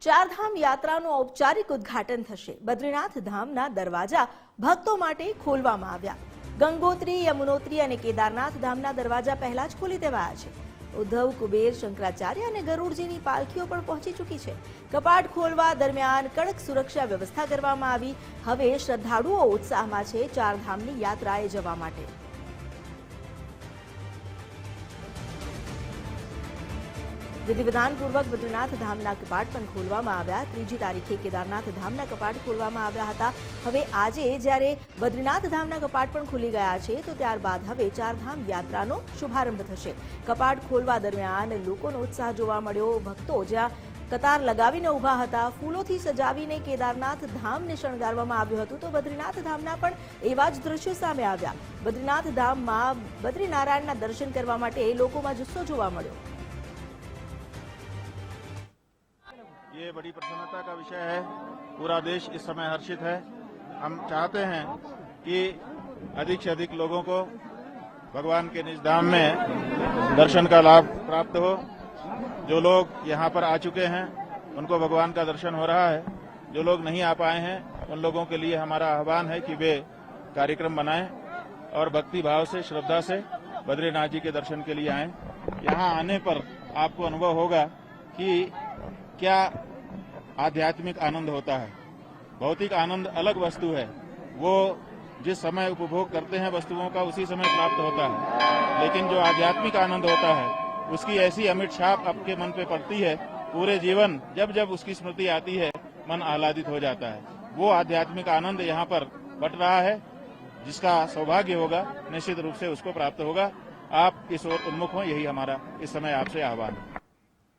ચારધામ યાત્રાનું ઔપચારિક ઉદ્ઘાટન થશે। બદ્રીનાથ ધામના દરવાજા ભક્તો માટે ખોલવામાં આવ્યા। ગંગોત્રી, યમુનોત્રી અને કેદારનાથ ધામના દરવાજા પહેલા જ ખોલી દેવાયા છે। ઉદ્ધવ, કુબેર, શંકરાચાર્ય અને ગરુડજીની પાલખીઓ પણ પહોંચી ચૂકી છે। કપાટ ખોલવા દરમિયાન કડક સુરક્ષા વ્યવસ્થા કરવામાં આવી। હવે શ્રદ્ધાળુઓ ઉત્સાહમાં છે ચારધામની યાત્રાએ જવા માટે। વિધિવિધાનપૂર્વક બદ્રીનાથ ધામના કપાટ પણ ખોલવામાં આવ્યા। ત્રીજી તારીખે કેદારનાથ ધામના કપાટ ખોલવામાં આવ્યા હતા। હવે આજે જ્યારે બદ્રીનાથ ધામના કપાટ પણ ખુલી ગયા છે તો ત્યારબાદ હવે ચારધામ યાત્રાનો શુભારંભ થશે। કપાટ ખોલવા દરમિયાન લોકોનો ઉત્સાહ જોવા મળ્યો। ભક્તો જ્યાં કતાર લગાવીને ઊભા હતા, ફૂલોથી સજાવીને કેદારનાથ ધામને શણગારવામાં આવ્યું હતું, તો બદ્રીનાથ ધામના પણ એવા જ દ્રશ્યો સામે આવ્યા। બદ્રીનાથ ધામમાં બદ્રીનારાયણના દર્શન કરવા માટે લોકોમાં જુસ્સો જોવા મળ્યો। ये बड़ी प्रसन्नता का विषय है। पूरा देश इस समय हर्षित है। हम चाहते हैं कि अधिक से अधिक लोगों को भगवान के निज धाम में दर्शन का लाभ प्राप्त हो। जो लोग यहाँ पर आ चुके हैं उनको भगवान का दर्शन हो रहा है। जो लोग नहीं आ पाए हैं उन लोगों के लिए हमारा आह्वान है कि वे कार्यक्रम बनाएं और भक्ति भाव से, श्रद्धा से बद्रीनाथ जी के दर्शन के लिए आएं। यहाँ आने पर आपको अनुभव होगा कि क्या आध्यात्मिक आनंद होता है। भौतिक आनंद अलग वस्तु है, वो जिस समय उपभोग करते हैं वस्तुओं का उसी समय प्राप्त होता है, लेकिन जो आध्यात्मिक आनंद होता है उसकी ऐसी अमिट छाप आपके मन पे पड़ती है, पूरे जीवन जब जब उसकी स्मृति आती है मन आह्लादित हो जाता है। वो आध्यात्मिक आनंद यहाँ पर बट रहा है। जिसका सौभाग्य होगा निश्चित रूप से उसको प्राप्त होगा। आप इस ओर उन्मुख हो, यही हमारा इस समय आपसे आह्वान है।